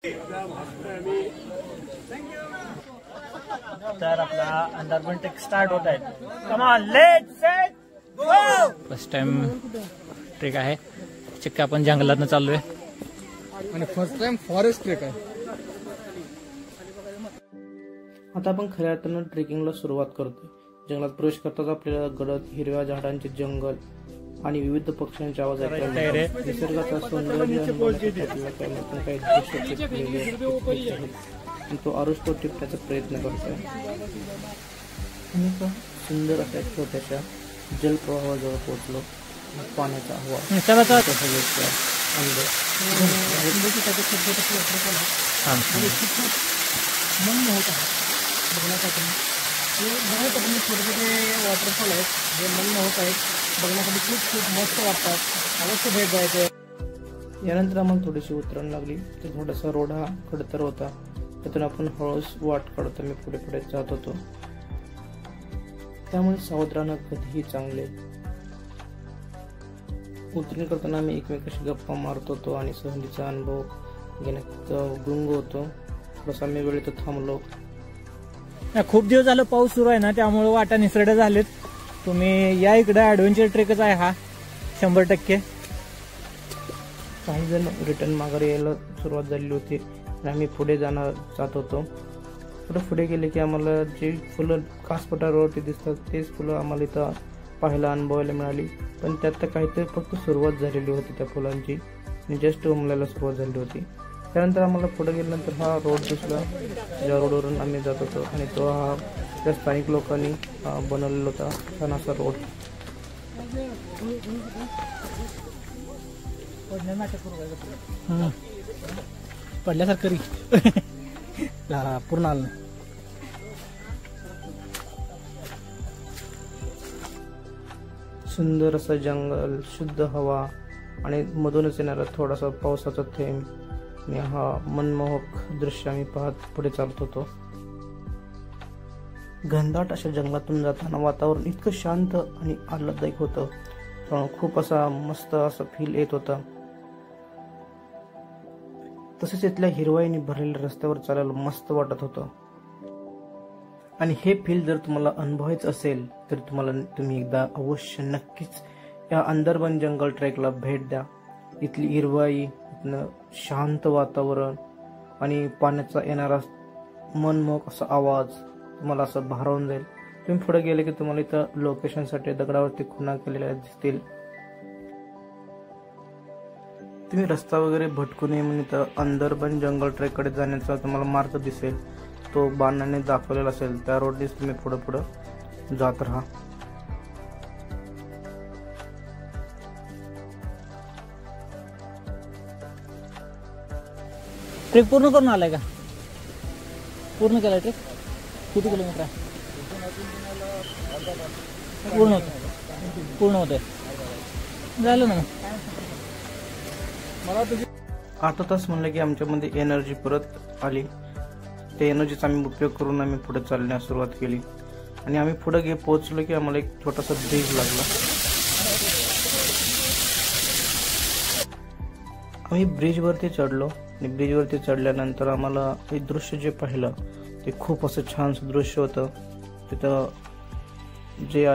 तर आपला अंडरबन trek start होत आहे. Come on, let's set go. First time trek आहे. चिक्का आपण जंगलातनं चाललोय आणि फर्स्ट टाइम फॉरेस्ट ट्रेक आहे. आता आपण खऱ्या अर्थानं ट्रेकिंगला सुरुवात करतोय. जंगलात प्रवेश करताच आपल्याला गडद हिरव्या झाडांचे जंगल आणि विविध पक्ष्यांचे आवाज ऐकायला मिळतात. निसर्गाचा सौंदर्य तो आरुष्ट टिपण्याचा प्रयत्न करतोय. आणि सुंदर अशा छोट्याशा जलप्रवाहाजवळ पोहोचलो. पाण्याचा आवाज छोटे छोटे वॉटरफॉल आहेत जे मनमोहक आहेत. बघण्यासाठी खूप मस्त वाटतात. अवश्य भेट द्यायचं. यानंतर आम्हाला थोडीशी उतरण लागली. तर थोडासा रोड हा खडतर होता. त्यातून आपण हळूच वाट काढत मी पुढे पुढे जात होतो. त्यामुळे सावध राहणं कधीही चांगले. उतरण करताना आम्ही एकमेकाशी गप्पा मारत होतो आणि सहलीचा अनुभव घेण्यात गुंग होतो. बस आम्ही वेळेत थांबलो. खूप दिवस झालं पाऊस सुरू आहे ना, त्यामुळे वाटा निसरड्या झालेत. तुम्ही या इकडे ऍडव्हेंचर ट्रेकच आहे हा 100%. काही जण रिटर्न माघारी यायला सुरुवात झालेली होती आणि आम्ही पुढे जात होतो. पुढे गेले की आम्हाला जे फुलं कासपठारावरती दिसतात तेच फुलं आम्हाला इथं पाहायला अनुभवायला मिळाली. पण त्यात काहीतरी फक्त सुरुवात झालेली होती त्या फुलांची आणि जस्ट उमलायला सुरुवात झाली होती. त्यानंतर आम्हाला पुढे गेल्यानंतर हा रोड दिसला ज्या रोडवरून आम्ही जात होतो आणि तो हा त्या स्थानिक लोकांनी बनवलेला होता छान असा रोड. पडल्यासारखं पूर्ण आलं. सुंदर असं जंगल, शुद्ध हवा आणि मधूनच येणारा थोडासा पावसाचा थेंब आणि हा मनमोहक दृश्य आम्ही पाहत पुढे चालत होतो. घनदाट अशा जंगलातून जाताना वातावरण इतकं शांत आणि आल्हाददायक होतं. खूप असा मस्त असा फील येत होता. तसेच इथल्या हिरवाईने भरलेल्या रस्त्यावर चालायला मस्त वाटत होतं. आणि हे फील जर तुम्हाला अनुभवायचं असेल तर तुम्ही एकदा अवश्य नक्कीच या अंदरबन जंगल ट्रेकला भेट द्या. इथली हिरवाई, शांत वातावरण आणि पाण्याचा येणारा मनमोहक असा आवाज तुम्हाला असं भारावून जाईल. तुम्ही पुढे गेले की तुम्हाला इथं लोकेशनसाठी दगडावरती खुणा केलेल्या दिसतील. तुम्ही रस्ता वगैरे भटकू नये म्हणून इथं अंदरबन जंगल ट्रेककडे जाण्याचा तुम्हाला मार्ग दिसेल. तो बाणाने दाखवलेला असेल त्या रोडनेच तुम्ही पुढे जात राहा. ट्रेक पूर्ण करून आलाय का? पूर्ण केलाय ट्रेक? किती किलोमीटर आहे? पूर्ण होतंय. झालं ना. अर्धा तास म्हणलं की आमच्यामध्ये एनर्जी परत आली. त्या एनर्जीचा आम्ही उपयोग करून आम्ही पुढे चालण्यास सुरुवात केली. आणि आम्ही पुढे पोहोचलो की आम्हाला एक छोटासा ब्रिज लागला. आम्ही ब्रिजवरती चढलो आणि ब्रिजवरती चढल्यानंतर आम्हाला हे दृश्य जे पाहिलं ते खूप असं छान दृश्य होतं. तिथं जे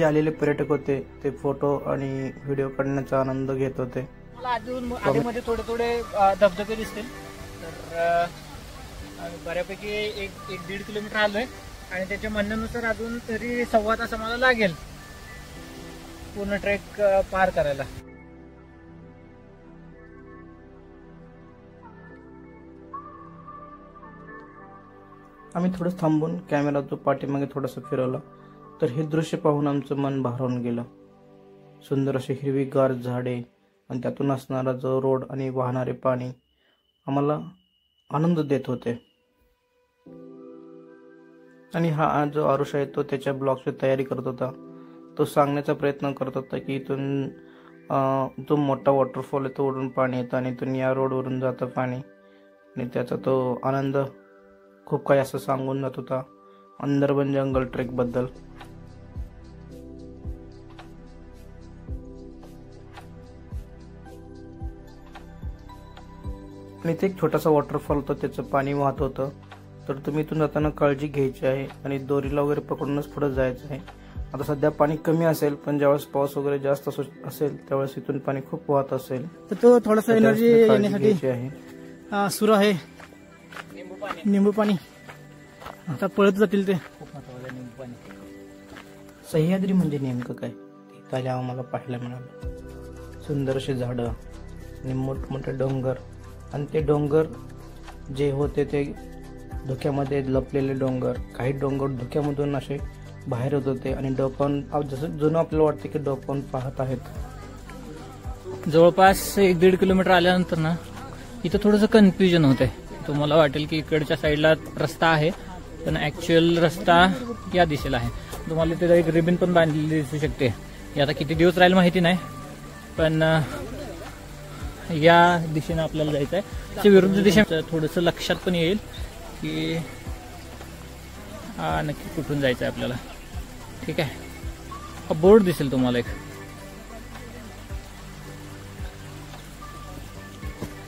आलेले पर्यटक होते ते फोटो आणि व्हिडिओ काढण्याचा आनंद घेत होते. आधीमध्ये थोडे धबधबे दिसतील. तर बऱ्यापैकी 1-1.5 किलोमीटर आलोय आणि त्याच्या म्हणण्यानुसार अजून तरी 1.25 तास आम्हाला लागेल पूर्ण ट्रेक पार करायला. आम्ही थोडं थांबून कॅमेरा जो पाठीमागे थोडासा फिरवला तर हे दृश्य पाहून आमचं मन भारावून गेलं. सुंदर असे हिरवीगार झाडे आणि त्यातून असणारा जो रोड आणि वाहणारे पाणी आम्हाला आनंद देत होते. आणि हा जो आरुष आहे तो त्याच्या ब्लॉगची तयारी करत होता. तो सांगण्याचा प्रयत्न करत होता की इथून जो मोठा वॉटरफॉल आहे तो ओढून पाणी येतं आणि इथून या रोडवरून जातं पाणी आणि त्याचा तो आनंद खूप काही असं सांगून जात होता अंदरबन जंगल ट्रेक बद्दल. आणि इथे एक छोटासा वॉटरफॉल होता, त्याचं पाणी वाहत होतं. तर तुम्ही इथून जाताना काळजी घ्यायची आहे आणि दोरीला वगैरे पकडूनच पुढे जायचं आहे. आता सध्या पाणी कमी असेल, पण ज्यावेळेस पाऊस वगैरे जास्त असेल त्यावेळेस इथून पाणी खूप वाहत असेल. तर तो थोडासा एनर्जी येण्यासाठी आहे. सुरू आहे निंबू पाणी. आता पळत जातील ते. खूप महत्वाचं निंबू पाणी. सह्याद्री म्हणजे नेमकं काय ते इथं आम्हाला पाहायला मिळालं. सुंदर अशी झाडं आणि मोठमोठे डोंगर, आणि ते डोंगर जे होते ते धुक्यामध्ये लपलेले डोंगर. काही डोंगर धुक्यामधून असे बाहेर होत होते आणि डोकावून, जसं जुनं आपल्याला वाटतं की डोकावून पाहत आहेत. जवळपास 1-1.5 किलोमीटर आल्यानंतर ना इथं थोडंसं कन्फ्युजन होतंय. तुम्हाला वाटेल की इकडच्या साईडला रस्ता आहे, पण ऍक्च्युअल रस्ता या दिशेला आहे. तुम्हाला तिथे एक रिबन पण बांधलेली दिसू शकते. हे आता किती दिवस राहील माहिती नाही, पण या दिशेने आपल्याला जायचं आहे. त्या विरुद्ध दिशेने थोडंसं लक्षात पण येईल की नक्की कुठून जायचं आहे आपल्याला. ठीक आहे, हा बोर्ड दिसेल तुम्हाला एक.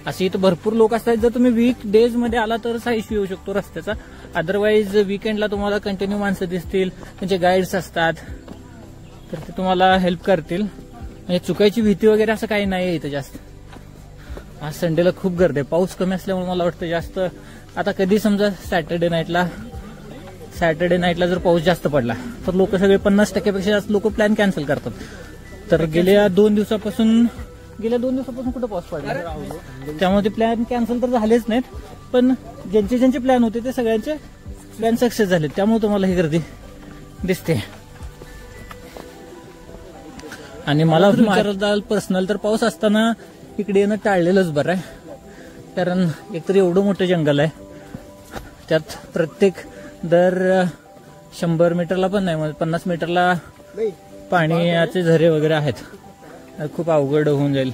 असे इथं भरपूर लोक असतात. जर तुम्ही वीक डेज मध्ये आला तरच हा इश्यू येऊ शकतो रस्त्याचा. अदरवाईज वीकेंडला तुम्हाला कंटिन्यू माणसं दिसतील, त्यांचे गाईड्स असतात, तर ते तुम्हाला हेल्प करतील. म्हणजे चुकायची भीती वगैरे असं काही नाही इथं जास्त. आज संडेला खूप गर्दी आहे. पाऊस कमी असल्यामुळे मला वाटतं जास्त. आता कधी समजा सॅटर्डे नाईटला जर पाऊस जास्त पडला तर लोक सगळे 50% जास्त लोक प्लॅन कॅन्सल करतात. तर गेल्या 2 दिवसापासून कुठं पाऊस पडला, त्यामुळे ते प्लॅन कॅन्सल तर झालेच नाहीत. पण ज्यांचे प्लॅन होते ते सगळ्यांचे प्लॅन सक्सेस झाले. त्यामुळे तुम्हाला ही गर्दी दिसते. आणि मला विचारलं पर्सनल तर पाऊस असताना इकडे येणं टाळलेलंच बरं आहे. कारण एकतर एवढं मोठं जंगल आहे, त्यात प्रत्येक दर 100 मीटरला पण नाही, 50 मीटरला पाण्याचे झरे वगैरे आहेत. खूप अवघड होऊन जाईल.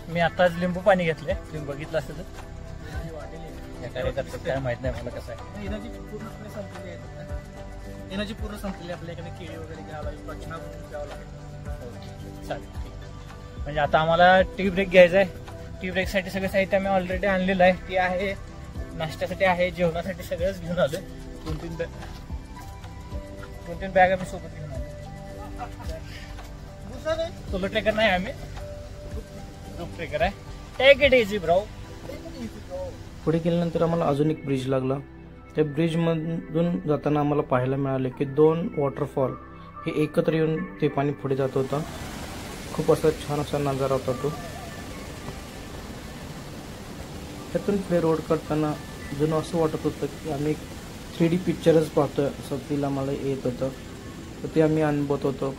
मी आताच लिंबू पाणी घेतलंय. तुम्ही बघितलं असेल तर काय माहित नाही मला कसं आहे. एनर्जी पूर्णपणे संपलेली आहे. एनर्जी पूर्ण संपलेली. आपल्याकडे केळी वगैरे घ्यावं लागेल, पचना घ्यावं लागेल. चालेल, म्हणजे आता आम्हाला टी ब्रेक घ्यायचा आहे. टी ब्रेकसाठी सगळं साहित्य आम्ही ऑलरेडी आणलेलं आहे. ती आहे, नाश्त्यासाठी आहे, जेवणासाठी सगळंच घेऊन आलोय. 2-3 बॅग आम्ही सोबत घेऊन आलो. सोलो ट्रेकर नाही आम्ही, ग्रुप ट्रेकर आहे. Take it easy bro. पुढे गेल्यानंतर आम्हाला अजून एक ब्रिज लागला. त्या ब्रिजमधून जाताना आम्हाला पाहायला मिळाले की 2 वॉटरफॉल हे एकत्र येऊन ते पाणी पुढे जात होतं. खूप असा छान असा नजारा होता तो. त्यातून पुढे रोड करताना जणू असं वाटत होतं की आम्ही एक 3D पिक्चरच पाहतोय असं फील आम्हाला येत होतं. तर ते आम्ही अनुभवत होतो.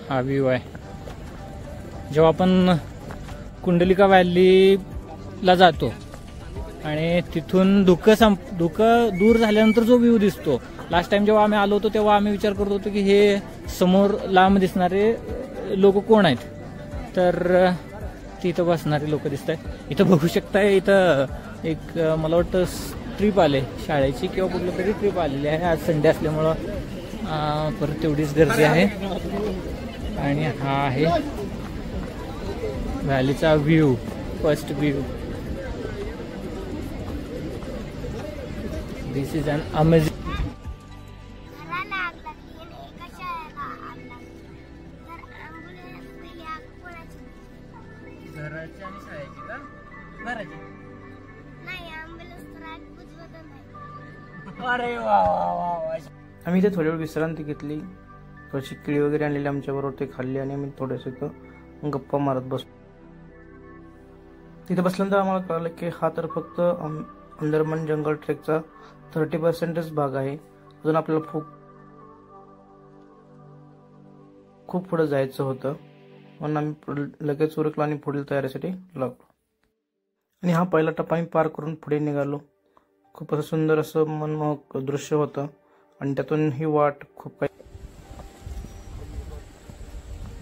हा व्ह्यू आहे. जेव्हा आपण कुंडलिका व्हॅलीला जातो आणि तिथून धुकं दूर झाल्यानंतर जो व्ह्यू दिसतो. लास्ट टाइम जेव्हा आम्ही आलो होतो तेव्हा आम्ही विचार करत होतो की हे समोर लांब दिसणारे लोक कोण आहेत. तर तिथं बसणारे लोक दिसत आहेत. इथं बघू शकताय. इथं एक मला वाटतं ट्रिप आले शाळेची किंवा कुठली तरी ट्रिप आलेली आहे. आज संडे असल्यामुळं परत तेवढीच गर्दी आहे. आणि हा आहे व्हॅलीचा view, first view. This is an amazing. घराची आणि शाळेची का? घराची. अरे वा वा वा. आम्ही इथे थोडी वेळ विश्रांती घेतली. थोडीशी केळी वगैरे आणलेली आमच्याबरोबर, ते खाल्ली आणि आम्ही थोडेसे गप्पा मारत बसलो. तिथे बसल्यानंतर आम्हाला कळलं की हा तर फक्त अंदरमन जंगल ट्रेकचा 30% भाग आहे. अजून आपल्याला खूप पुढे जायचं होतं, म्हणून आम्ही लगेच उरकलो आणि पुढील तयारीसाठी लागलो. आणि हा पहिला टप्पा आम्ही पार करून पुढे निघालो. खूप असं सुंदर असं मनमोहक दृश्य होतं आणि त्यातून ही वाट खूप काही.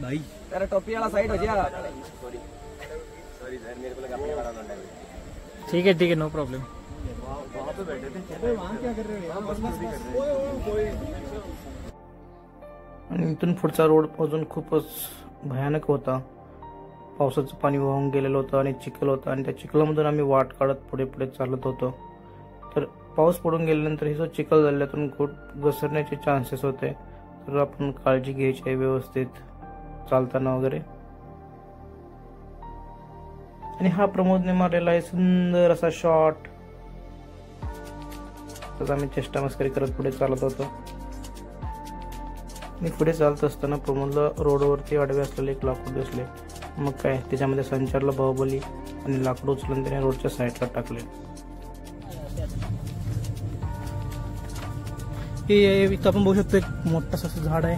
भाई तेरा टोपी वाला साइड हो जा. ठीक है नो प्रॉब्लम. आणि इथून पुढचा रोड अजून खूपच भयानक होता. पावसाचं पाणी वाहून गेलेलं होतं आणि चिखल होतं आणि त्या चिखलामधून आम्ही वाट काढत पुढे पुढे चालत होतो. तर पाऊस पडून गेल्यानंतर हे जो चिखल झाल्यातून खूप घसरण्याचे चान्सेस होते, तर आपण काळजी घ्यायची आहे व्यवस्थित चालताना वगैरे. आणि हा प्रमोदने मारलेला आहे सुंदर असा शॉट. तर आम्ही चेष्टा मस्करी करत पुढे चालत होतो. मी पुढे चालत असताना प्रमोदला रोडवरती आडवे असलेले एक लाकूड दिसले. मग काय, त्याच्यामध्ये संचारला बाहुबली आणि लाकूड उचलून त्याने रोडच्या साईडला टाकले. इथं आपण बघू शकतो एक मोठं असं झाड आहे.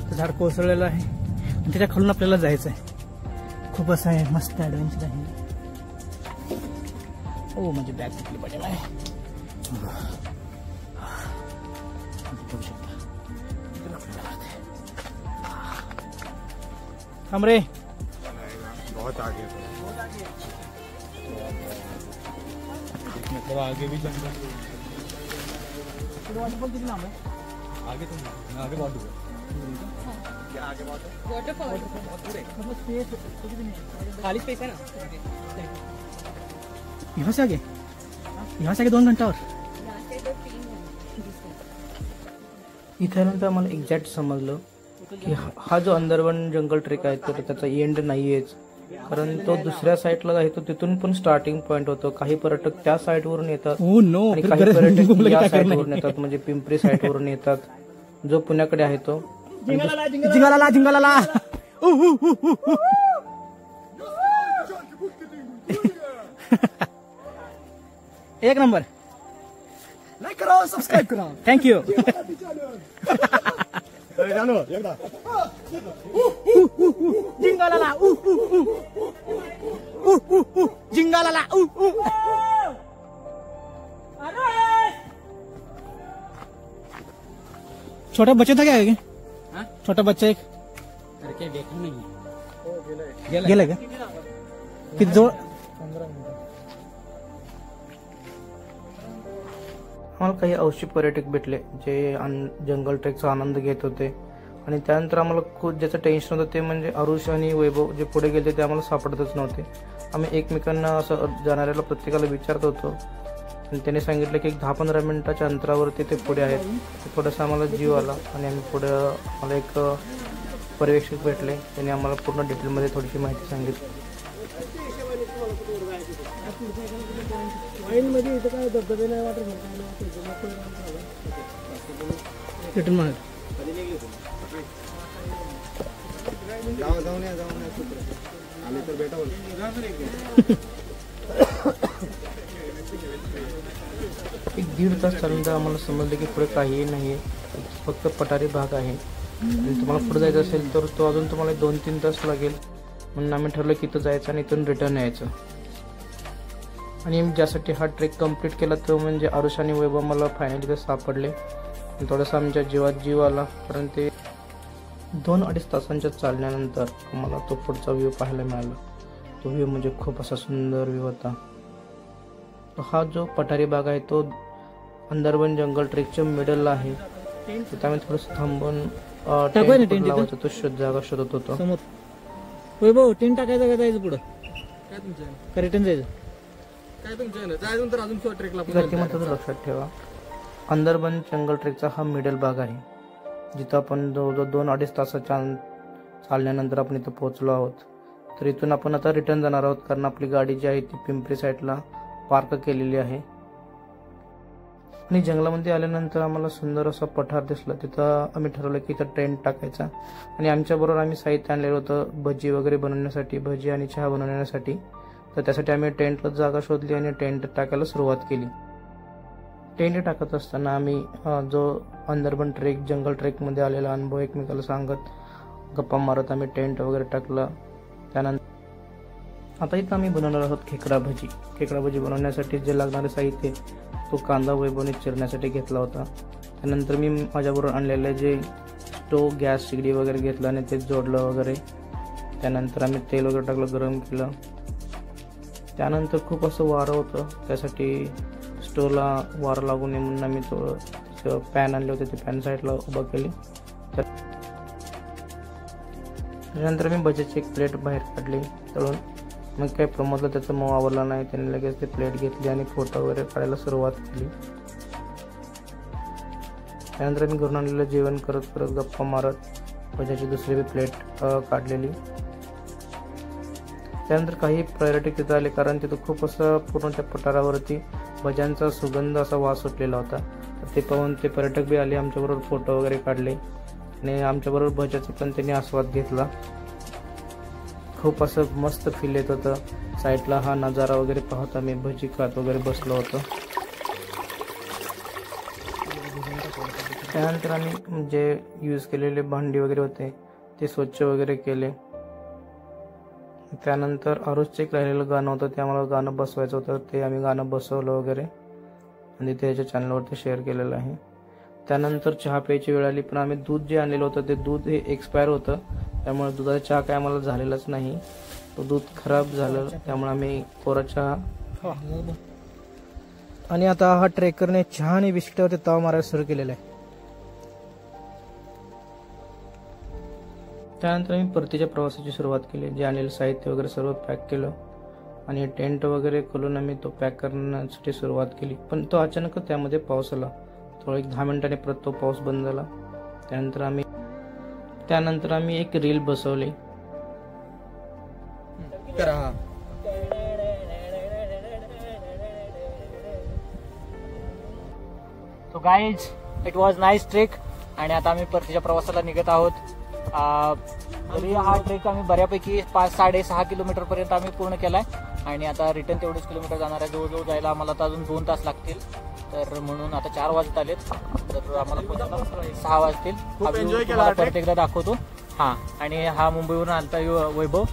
ते झाड कोसळलेलं आहे आणि त्याच्या खालून आपल्याला जायचं आहे. खूप असं आहे, मस्त ऍडव्हेंचर आहे. ओ म्हणजे बॅग कुठली पडेल आहे. थांब रे, बहुत आगे मतलब आगे भी जंगल. किती नाम है आगे तुम आगे बहुत दूर क्या आगे बहुत वाटरफॉल मतलब स्पेस कुछ भी नहीं, खाली स्पेस है ना. यहाँ से आगे 2 घंटा और. इथे नंतर आम्हाला एक्झॅक्ट समजलं की हा जो अंदरवन जंगल ट्रेक आहे तर त्याचा एंड नाहीयेच, कारण तो दुसऱ्या साईडला आहे. तो तिथून पण स्टार्टिंग पॉइंट होतो. काही पर्यटक त्या साईडवरून येतात आणि काही पर्यटक या साईडवरून येतात, म्हणजे पिंपरी साईडवरून येतात. जो पुण्याकडे आहे तो जिंगाला एक नंबर. लाईक करा, सबस्क्राईब करा. थँक्यू. जिंगाला जिंगाला. छोटा बच्चा था क्या? छोटा बच्चा एक देखा नाही. गेलाय का? किती जवळ? आम्हाला काही अवश्य पर्यटक भेटले जे जंगल ट्रेकचा आनंद घेत होते. आणि त्यानंतर आम्हाला खूप ज्याचं टेन्शन होतं ते म्हणजे अरुष आणि वैभव जे पुढे गेले ते आम्हाला सापडतच नव्हते. आम्ही एकमेकांना असं जाणाऱ्याला प्रत्येकाला विचारत होतो आणि त्याने सांगितलं की 10-15 मिनिटाच्या अंतरावरती ते पुढे आहेत. थोडासा आम्हाला जीव आला आणि आम्ही पुढे आम्हाला एक पर्यवेक्षक भेटले. त्यांनी आम्हाला पूर्ण डिटेलमध्ये थोडीशी माहिती सांगितली. आम्ही तर बेटा एक 1.5 तास चालूनंतर आम्हाला समजलं की पुढे काहीही नाही आहे, फक्त पठारी भाग आहे. आणि तुम्हाला पुढे जायचं असेल तर तो अजून तुम्हाला 2-3 तास लागेल. म्हणून आम्ही ठरलं की इथं जायचं आणि इथून रिटर्न यायचं. आणि ज्यासाठी हा ट्रेक कंप्लीट केला तो म्हणजे आरुष आणि वैभव मला फायनली ते सापडले. थोडासा आमच्या जीवात जीव आला, कारण ते 2-2.5 तासांच्या चालण्यानंतर आम्हाला तो पुढचा व्ह्यू पाहायला मिळाला. तो व्ह्यू म्हणजे खूप असा सुंदर व्ह्यू होता. हा जो पठारी भाग आहे तो अंदरवन जंगल ट्रेकच्या मिडलला आहे. तिथे आम्ही थोडंसं थांबून लावायचं तो जागा शोधत होतो. वैभव टेंट टाकायचं का जायचं पुढं? काय तुमचं का रिटर्न जायचं? काय तुमचं जायचं तर अजून ट्रेकला लक्षात ठेवा, अंदरवन जंगल ट्रेकचा हा मिडल भाग आहे, जिथं आपण जवळजवळ 2-2.5 तासाच्या चालण्यानंतर आपण इथं पोहोचलो आहोत. तर इथून आपण आता रिटर्न जाणार आहोत, कारण आपली गाडी जी आहे ती पिंपरी साईडला पार्क केलेली आहे. आणि जंगलामध्ये आल्यानंतर आम्हाला सुंदर असा पठार दिसला. तिथं आम्ही ठरवलं की इथं टेंट टाकायचा. आणि आमच्याबरोबर आम्ही साहित्य आणलेलं होतं भजी वगैरे बनवण्यासाठी, भजी आणि चहा बनवण्यासाठी. तर त्यासाठी आम्ही टेंटला जागा शोधली आणि टेंट टाकायला सुरुवात केली. टेंट टाकत असताना आम्ही जो अंदरबन ट्रेक जंगल ट्रेकमध्ये आलेला अनुभव एकमेकाला सांगत गप्पा मारत आम्ही टेंट वगैरे टाकला. त्यानंतर आता इथं आम्ही बनवणार आहोत खेकडा भजी. खेकडा भजी बनवण्यासाठी जे लागणारे साहित्य तो कांदा वैभवने चिरण्यासाठी घेतला होता. त्यानंतर मी माझ्याबरोबर आणलेले जे स्टोव गॅस शेगडी वगैरे घेतलं आणि ते जोडलं वगैरे. त्यानंतर आम्ही तेल वगैरे टाकलं, गरम केलं. त्यानंतर खूप असं वारं होतं, त्यासाठी स्टोवला वारं लागू नये म्हणून आम्ही तो पॅन आणले होते, ते पॅन साईडला उभं केली. त्यानंतर मी भजीची एक प्लेट बाहेर काढली तळून. मग काही प्रमोदला त्याचं मऊ आवडला नाही, त्याने लगेच ते प्लेट घेतली आणि फोटो वगैरे काढायला सुरुवात केली. त्यानंतर मी घरून आणलेलं जेवण करत करत गप्पा मारत भज्याची दुसरी बी प्लेट काढलेली. त्यानंतर काही पर्यटक तिथं आले, कारण तिथं खूप असं पूर्ण त्या पठारावरती भज्यांचा सुगंध असा वास सुटलेला होता. ते पाहून ते पर्यटक बी आले, आमच्याबरोबर फोटो वगैरे काढले आणि आमच्याबरोबर भज्याचा पण त्यांनी आस्वाद घेतला. खूप असं मस्त फील येत होतं. साईडला हा नजारा वगैरे पाहत आम्ही भजी खात वगैरे बसलो होतो. त्यानंतर आम्ही जे यूज केलेले भांडी वगैरे होते ते स्वच्छ वगैरे केले. त्यानंतर आरुषचं एक राहिलेलं गाणं होतं, ते आम्हाला गाणं बसवायचं होतं, ते आम्ही गाणं बसवलं वगैरे आणि ते याच्या चॅनलवरती शेअर केलेलं आहे. त्यानंतर चहा प्यायची वेळ आली, पण आम्ही दूध जे आणलेलं होतं ते दूध हे एक्सपायर होतं, त्यामुळे दुधाचा चहा काय आम्हाला झालेलाच नाही. तो दूध खराब झालं, त्यामुळे आम्ही कोरा चहा. आणि आता हा ट्रेकरने चहा आणि बिस्किटावरती ताव मारायला सुरू केलेला आहे. त्यानंतर आम्ही परतीच्या प्रवासाची सुरुवात केली. जे आणलेलं साहित्य वगैरे सर्व पॅक केलं आणि टेंट वगैरे खोलून आम्ही तो पॅक करण्यासाठी सुरुवात केली. पण तो अचानक त्यामध्ये पाऊस आला. थोडं एक 10 मिनिटांनी परत तो पाऊस बंद झाला. त्यानंतर आम्ही एक रील बसवली. So guys, it was nice trek. आणि आता आम्ही परतीच्या प्रवासाला निघत आहोत. तरी हा ट्रेक आम्ही बऱ्यापैकी 5-6.5 किलोमीटर पर्यंत आम्ही पूर्ण केलाय आणि आता रिटर्न तेवढेच किलोमीटर जाणार आहे. जवळजवळ जायला आम्हाला आता अजून 2 तास लागतील. तर म्हणून आता 4 वाजत आलेत, तर आम्हाला पोहोचायला 6 वाजतील. तुम्हाला परत एकदा दाखवतो. हा, आणि हा मुंबईवरून आलता वैभव.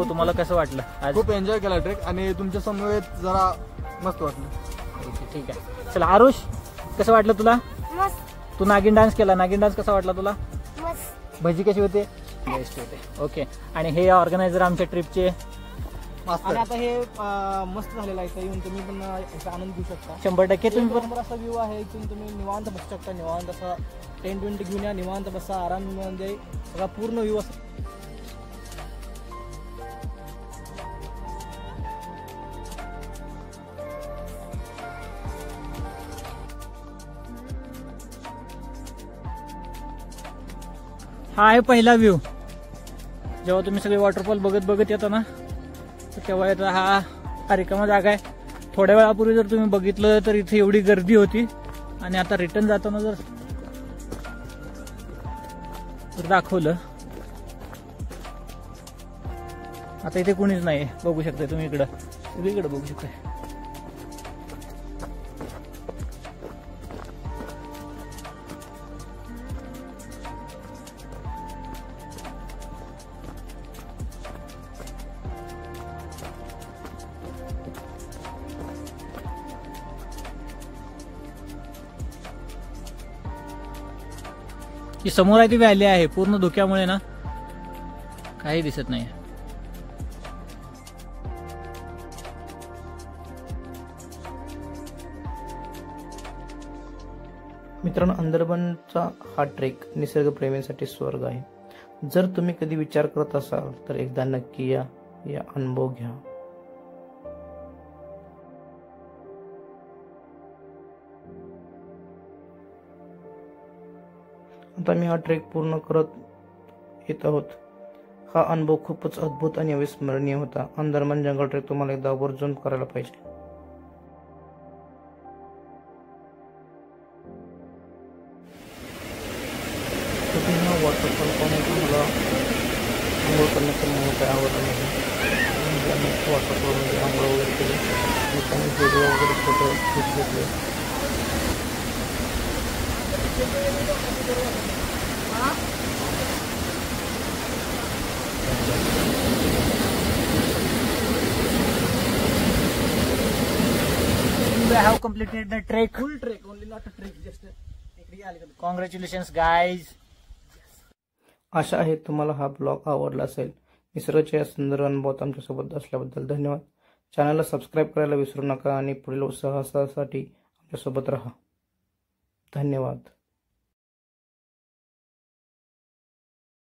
तुम्हाला कसं वाटलं आज? खूप एन्जॉय केला ट्रेक आणि तुमच्या समवेत जरा मस्त वाटलं. ठीक आहे. चला आरुष, कसं वाटलं तुला? तू नागिन डान्स केला, नागिन डान्स कसा वाटला तुला? भजी कशी होते? बेस्ट होते. ओके. आणि हे ऑर्गनायझर आमच्या ट्रिपचे. आणि आता हे मस्त झालेलं आहे, येऊन तुम्ही पण याचा आनंद घेऊ शकता. 100% तुम्ही पण. असा व्ह्यू आहे, इथून तुम्ही निवांत बसू शकता. निवांत असा टेंट घेऊन या, निवांत बसा, आराम म्हणजे सगळा पूर्ण व्ह्यू असा. हा आहे पहिला व्ह्यू. जेव्हा तुम्ही सगळे वॉटरफॉल बघत येता ना, तर तेव्हा येता हा रिकामा जागा आहे. थोड्या वेळापूर्वी जर तुम्ही बघितलं तर इथे एवढी गर्दी होती आणि आता रिटर्न जाताना जर दाखवलं, आता इथे कोणीच नाही. बघू शकता तुम्ही, इकडं बघू शकता. ही समोर आहे ती व्हॅली आहे, पूर्ण धुक्यामुळे ना काही दिसत नाही. मित्रांनो, अंदरबनचा हा ट्रेक निसर्गप्रेमींसाठी स्वर्ग आहे. जर तुम्ही कधी विचार करत असाल तर एकदा नक्की या अनुभव घ्या. आता मी हा ट्रेक पूर्ण करत येत आहोत. हा अनुभव खूपच अद्भुत आणि अविस्मरणीय होता. अंदरबन जंगल ट्रेक तुम्हाला एकदा आवर्जून करायला पाहिजे. वॉटरफॉल पाहून मला आंघोळ करण्याचं मला काही आवडलं नाही. आम्ही वॉटरफॉलमध्ये आंघोळ वगैरे केली आणि त्यांनी व्हिडिओ वगैरे फोटो शूट घेतले. We have completed the trek. Full trek, only not a trek, just टेकडी आली. Congratulations guys. आशा आहे तुम्हाला हा ब्लॉग आवडला असेल. निसर्गाच्या या सुंदर अनुभवात आमच्यासोबत असल्याबद्दल धन्यवाद. चॅनलला सबस्क्राईब करायला विसरू नका आणि पुढील साहसासाठी आमच्यासोबत राहा. धन्यवाद.